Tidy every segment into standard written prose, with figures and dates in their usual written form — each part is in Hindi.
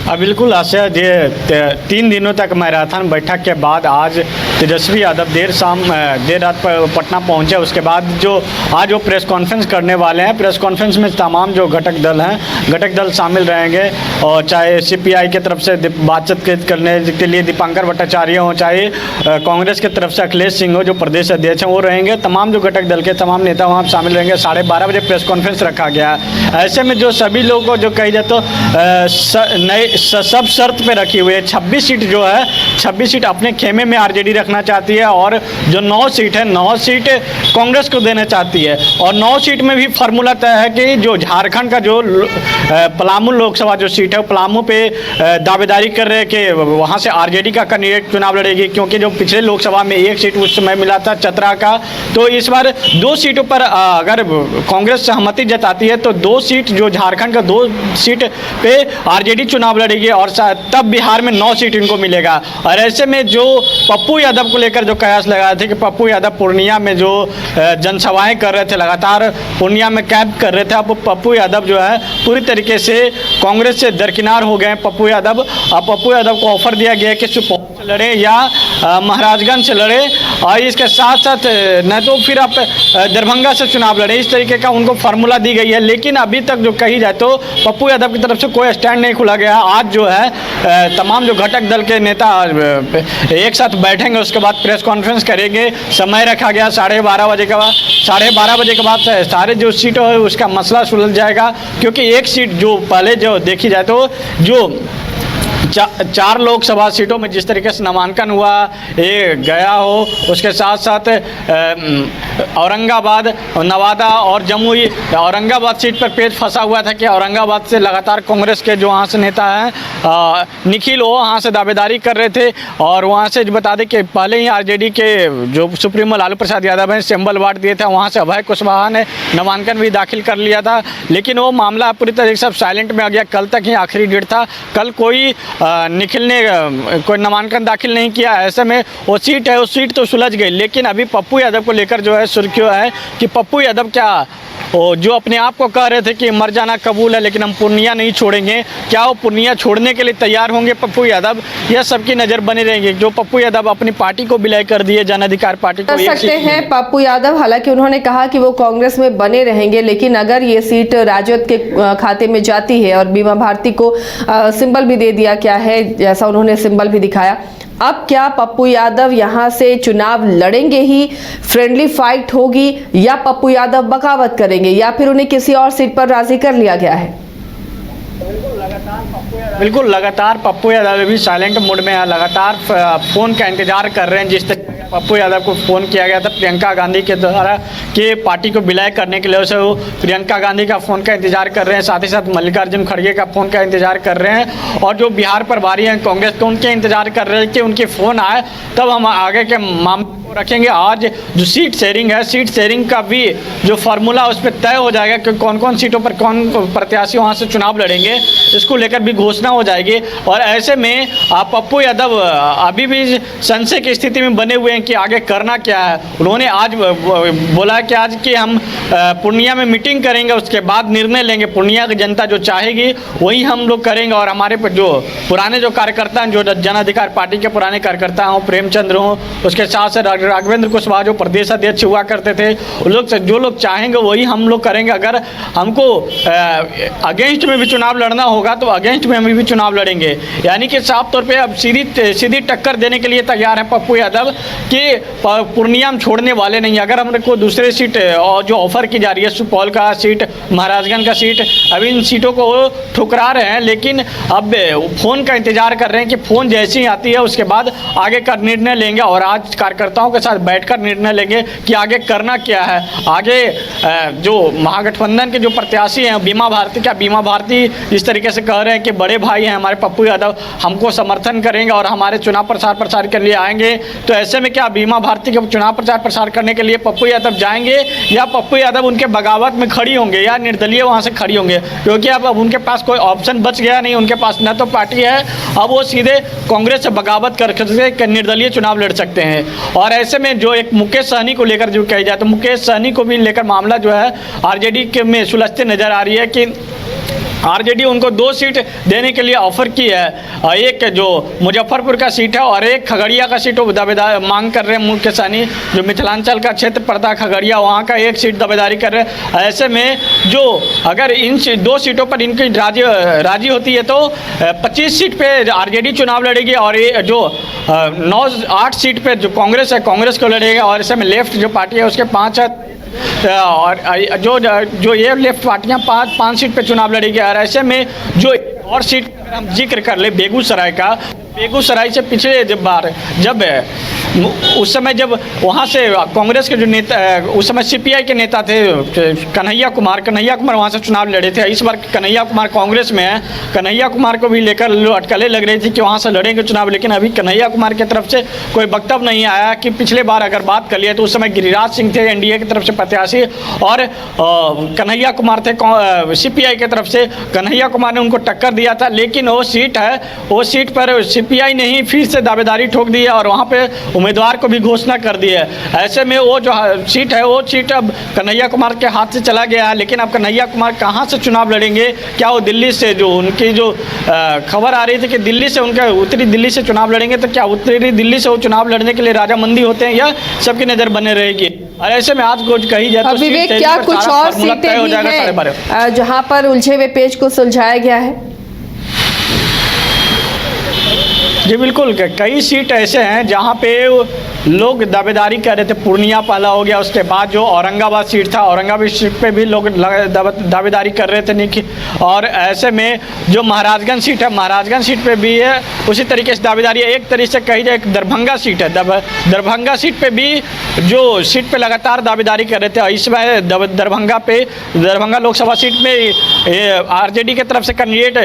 बिल्कुल आशा, ये 3 दिनों तक मैराथन बैठक के बाद आज तेजस्वी यादव देर रात पटना पहुंचे। उसके बाद जो आज वो प्रेस कॉन्फ्रेंस करने वाले हैं, प्रेस कॉन्फ्रेंस में तमाम जो घटक दल हैं, घटक दल शामिल रहेंगे। और चाहे सीपीआई की तरफ से बातचीत करने के लिए दीपांकर भट्टाचार्य हो, चाहे कांग्रेस की तरफ से अखिलेश सिंह हो जो प्रदेश अध्यक्ष हैं, वो रहेंगे। तमाम जो घटक दल के तमाम नेता वहाँ शामिल रहेंगे। 12:30 बजे प्रेस कॉन्फ्रेंस रखा गया है। ऐसे में जो सभी लोगों को जो कही जाए तो नए सब शर्त पे रखी हुई है। 26 सीट जो है, 26 सीट अपने खेमे में आरजेडी रखना चाहती है और जो 9 सीट है, 9 सीट कांग्रेस को देना चाहती है। और 9 सीट में भी फार्मूला तय है कि जो झारखंड का जो पलामू लोकसभा जो सीट है, पलामू पे दावेदारी कर रहे हैं कि वहाँ से आरजेडी का कैंडिडेट चुनाव लड़ेगी, क्योंकि जो पिछले लोकसभा में 1 सीट उस समय मिला था चतरा का। तो इस बार 2 सीटों पर अगर कांग्रेस सहमति जताती है तो 2 सीट जो झारखंड का 2 सीट पे आरजेडी चुनाव लड़ेगी और तब बिहार में 9 सीट इनको मिलेगा। और ऐसे में जो पप्पू यादव को लेकर जो कयास लगाए थे कि पप्पू यादव पूर्णिया में जो जनसभाएं कर रहे थे, लगातार पूर्णिया में कैंप कर रहे थे, अब पप्पू यादव जो है पूरी तरीके से कांग्रेस से दरकिनार हो गए। पप्पू यादव, अब पप्पू यादव को ऑफर दिया गया कि सुपौल से लड़े या महाराजगंज से लड़े, और इसके साथ साथ न तो फिर आप दरभंगा से चुनाव लड़े। इस तरीके का उनको फार्मूला दी गई है। लेकिन अभी तक जो कही जाए तो पप्पू यादव की तरफ से कोई स्टैंड नहीं खुला गया। आज जो है तमाम जो घटक दल के नेता एक साथ बैठेंगे, उसके बाद प्रेस कॉन्फ्रेंस करेंगे। समय रखा गया 12:30 बजे के बाद। 12:30 बजे के बाद सारे जो सीट है उसका मसला सुलझ जाएगा, क्योंकि एक सीट जो पहले जो देखी जाए तो जो 4 लोकसभा सीटों में जिस तरीके से नामांकन हुआ, ये गया हो, उसके साथ साथ औरंगाबाद, नवादा और जमुई, औरंगाबाद सीट पर पेच फंसा हुआ था कि औरंगाबाद से लगातार कांग्रेस के जो वहाँ से नेता हैं निखिल, वो वहाँ से दावेदारी कर रहे थे। और वहाँ से बता दें कि पहले ही आरजेडी के जो सुप्रीमो लालू प्रसाद यादव हैं सिंबल बांट दिए थे। वहाँ से अभय कुशवाहा ने नामांकन भी दाखिल कर लिया था, लेकिन वो मामला पूरी तरीके से साइलेंट में आ गया। कल तक ही आखिरी डेट था, कल कोई निखिल ने कोई नामांकन दाखिल नहीं किया। ऐसे में वो सीट है, उस सीट तो सुलझ गई। लेकिन अभी पप्पू यादव को लेकर जो है सुर्खियों है कि पप्पू यादव क्या जो अपने आप को कह रहे थे कि मर जाना कबूल है लेकिन हम पूर्णिया नहीं छोड़ेंगे, क्या वो पूर्णिया छोड़ने के लिए तैयार होंगे पप्पू यादव? यह सबकी नज़र बनी रहेगी। जो पप्पू यादव अपनी पार्टी को विलय कर दिए, जन अधिकार पार्टी को, कर सकते हैं पप्पू यादव। हालांकि उन्होंने कहा कि वो कांग्रेस में बने रहेंगे, लेकिन अगर ये सीट राजद के खाते में जाती है और बीमा भारती को सिंबल भी दे दिया गया है, जैसा उन्होंने सिंबल भी दिखाया, अब क्या पप्पू यादव यहां से चुनाव लड़ेंगे ही, फ्रेंडली फाइट होगी, या पप्पू यादव बगावत करेंगे, या फिर उन्हें किसी और सीट पर राजी कर लिया गया है? बिल्कुल लगातार पप्पू यादव भी साइलेंट मोड में है, लगातार फ़ोन का इंतजार कर रहे हैं। जिस तरीके पप्पू यादव को फ़ोन किया गया था प्रियंका गांधी के द्वारा कि पार्टी को विलय करने के लिए, उसे वो प्रियंका गांधी का फ़ोन का इंतजार कर रहे हैं, साथ ही साथ मल्लिकार्जुन खड़गे का फ़ोन का इंतजार कर रहे हैं। और जो बिहार प्रभारी हैं कांग्रेस के, उनके इंतजार कर रहे हैं कि उनके फ़ोन आए तब हम आगे के मामले रखेंगे। आज जो सीट शेयरिंग है, सीट शेयरिंग का भी जो फार्मूला उस पर तय हो जाएगा कि कौन कौन सीटों पर कौन प्रत्याशी वहाँ से चुनाव लड़ेंगे, इसको लेकर भी घोषणा हो जाएगी। और ऐसे में आप पप्पू यादव अभी भी संशय की स्थिति में बने हुए हैं कि आगे करना क्या है। उन्होंने आज बोला कि आज कि हम पूर्णिया में मीटिंग करेंगे, उसके बाद निर्णय लेंगे। पूर्णिया की जनता जो चाहेगी वही हम लोग करेंगे। और हमारे जो पुराने जो कार्यकर्ता हैं, जो जन अधिकार पार्टी के पुराने कार्यकर्ता हों, प्रेमचंद्र हों, उसके साथ से राघवेंद्र कुशवाहा जो प्रदेश अध्यक्ष हुआ करते थे, उन लोग जो लोग चाहेंगे वही हम लोग करेंगे। अगर हमको अगेंस्ट में भी चुनाव लड़ना होगा तो अगेंस्ट में हम भी चुनाव लड़ेंगे। यानी कि साफ तौर पे अब सीधी टक्कर देने के लिए तैयार है पप्पू यादव कि पूर्णिया हम छोड़ने वाले नहीं। अगर हमको दूसरे सीट जो ऑफर की जा रही है, सुपौल का सीट, महाराजगंज का सीट, अभी इन सीटों को ठुकरा रहे हैं, लेकिन अब फ़ोन का इंतजार कर रहे हैं कि फ़ोन जैसी ही आती है उसके बाद आगे का निर्णय लेंगे। और आज कार्यकर्ताओं के साथ बैठकर निर्णय लेंगे कि आगे करना क्या है। आगे जो महागठबंधन के जो प्रत्याशी हैं, बीमा भारती इस तरीके से कह रहे हैं कि बड़े भाई हैं हमारे पप्पू यादव, हमको समर्थन करेंगे और हमारे चुनाव प्रसार के लिए आएंगे। तो ऐसे में क्या बीमा भारती के चुनाव प्रसार करने के लिए पप्पू यादव जाएंगे, या पप्पू यादव उनके बगावत में खड़ी होंगे, या निर्दलीय वहाँ से खड़ी होंगे? क्योंकि अब उनके पास कोई ऑप्शन बच गया नहीं। उनके पास न तो पार्टी है, अब वो सीधे कांग्रेस से बगावत करके निर्दलीय चुनाव लड़ सकते हैं। और ऐसे में जो एक मुकेश सहनी को लेकर जो कही जाए, तो मुकेश सहनी को भी लेकर मामला जो है आरजेडी के में सुलझते नजर आ रही है कि आरजेडी उनको 2 सीट देने के लिए ऑफर की है। एक जो मुजफ्फरपुर का सीट है और एक खगड़िया का सीट वो दावेदार मांग कर रहे हैं। मुकेश सहनी जो मिथिलांचल का क्षेत्र पड़ता है खगड़िया, वहाँ का एक सीट दावेदारी कर रहे हैं। ऐसे में जो अगर इन 2 सीटों पर इनकी राजी होती है तो 25 सीट पे आरजेडी चुनाव लड़ेगी, और ये जो 9-8 सीट पे जो कांग्रेस है, कांग्रेस को लड़ेगा। और ऐसे में लेफ्ट जो पार्टी है उसके 5 है, और जो ये लेफ्ट पार्टियां 5 सीट पे चुनाव लड़ेगी। और ऐसे में जो और सीट अगर हम जिक्र कर ले बेगूसराय का, बेगूसराय से पिछले जब उस समय जब वहाँ से कांग्रेस के जो नेता, उस समय सीपीआई के नेता थे कन्हैया कुमार वहाँ से चुनाव लड़े थे। इस बार कन्हैया कुमार कांग्रेस में है। कन्हैया कुमार को भी लेकर अटकलें लग रही थी कि वहाँ से लड़ेंगे चुनाव, लेकिन अभी कन्हैया कुमार की तरफ से कोई वक्तव्य नहीं आया। कि पिछले बार अगर बात कर लिया तो उस समय गिरिराज सिंह थे एनडीए की तरफ से प्रत्याशी, और कन्हैया कुमार थे सीपीआई की तरफ से। कन्हैया कुमार ने उनको टक्कर दिया था, लेकिन वो सीट पर सीपीआई ने ही फिर से दावेदारी ठोक दी है और वहाँ पे उम्मीदवार को भी घोषणा कर दी है। ऐसे में वो जो सीट है वो सीट अब कन्हैया कुमार के हाथ से चला गया है। लेकिन अब कन्हैया कुमार कहाँ से चुनाव लड़ेंगे? क्या वो दिल्ली से, जो उनकी जो खबर आ रही थी कि दिल्ली से उनका उत्तरी दिल्ली से चुनाव लड़ेंगे, तो क्या उत्तरी दिल्ली से वो चुनाव लड़ने के लिए राजामंदी होते हैं, या सबकी नज़र बने रहेगी? और ऐसे में आज कुछ कही जाए तो विवेक, क्या कुछ और सीटें भी हैं जहाँ पर उलझे हुए पेच को सुलझाया गया है? जी बिल्कुल, कई सीट ऐसे हैं जहाँ पे लोग दावेदारी कर रहे थे। पूर्णिया पहला हो गया, उसके बाद जो औरंगाबाद सीट था, औरंगाबाद सीट पे भी लोग दावेदारी कर रहे थे और ऐसे में जो महाराजगंज सीट है, महाराजगंज सीट पे भी है उसी तरीके से दावेदारी है। एक तरीके से कही जाए दरभंगा सीट है, दरभंगा सीट पे भी जो सीट पे लगातार दावेदारी कर रहे थे। इस बार दरभंगा लोकसभा सीट में आरजेडी की तरफ से कैंडिडेट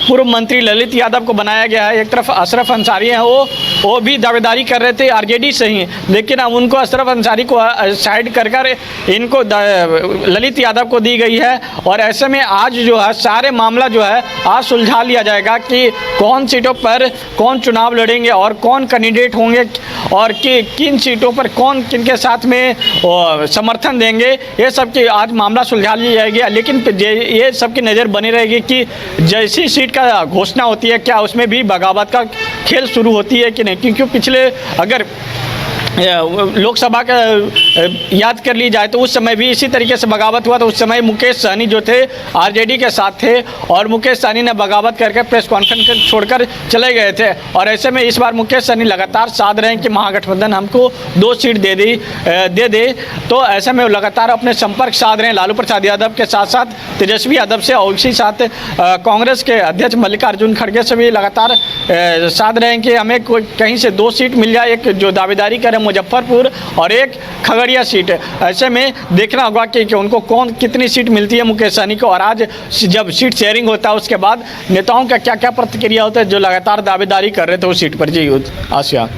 पूर्व मंत्री ललित यादव को बनाया गया है। एक तरफ अशरफ अंसारी हैं, वो भी दावेदारी कर रहे थे आरजेडी से ही, लेकिन अब उनको अशरफ अंसारी को साइड कर इनको ललित यादव को दी गई है। और ऐसे में आज जो है सारे मामला जो है आज सुलझा लिया जाएगा कि कौन सीटों पर कौन चुनाव लड़ेंगे और कौन कैंडिडेट होंगे और किन सीटों पर कौन किनके साथ में समर्थन देंगे। ये सब की आज मामला सुलझा लिया जाएगा। लेकिन ये सबकी नज़र बनी रहेगी कि जैसी सीट का घोषणा होती है क्या उसमें भी बगावत का खेल शुरू होती है कि नहीं। क्योंकि पिछले अगर लोकसभा का याद कर ली जाए तो उस समय भी इसी तरीके से बगावत हुआ। तो उस समय मुकेश सहनी जो थे आरजेडी के साथ थे और मुकेश सहनी ने बगावत करके प्रेस कॉन्फ्रेंस छोड़कर चले गए थे। और ऐसे में इस बार मुकेश सहनी लगातार साध रहे हैं कि महागठबंधन हमको 2 सीट दे दे। तो ऐसे में वो लगातार अपने संपर्क साध रहे हैं लालू प्रसाद यादव के साथ साथ तेजस्वी यादव से, और इसी साथ कांग्रेस के अध्यक्ष मल्लिकार्जुन खड़गे से भी लगातार साध रहे हैं कि हमें कहीं से 2 सीट मिल जाए, एक जो दावेदारी करें मुजफ्फरपुर और एक खगड़िया सीट। ऐसे में देखना होगा कि उनको कितनी सीट मिलती है मुकेश सहनी को। और आज जब सीट शेयरिंग होता है उसके बाद नेताओं का क्या क्या प्रतिक्रिया होता है जो लगातार दावेदारी कर रहे थे उस सीट पर। जी आसिया।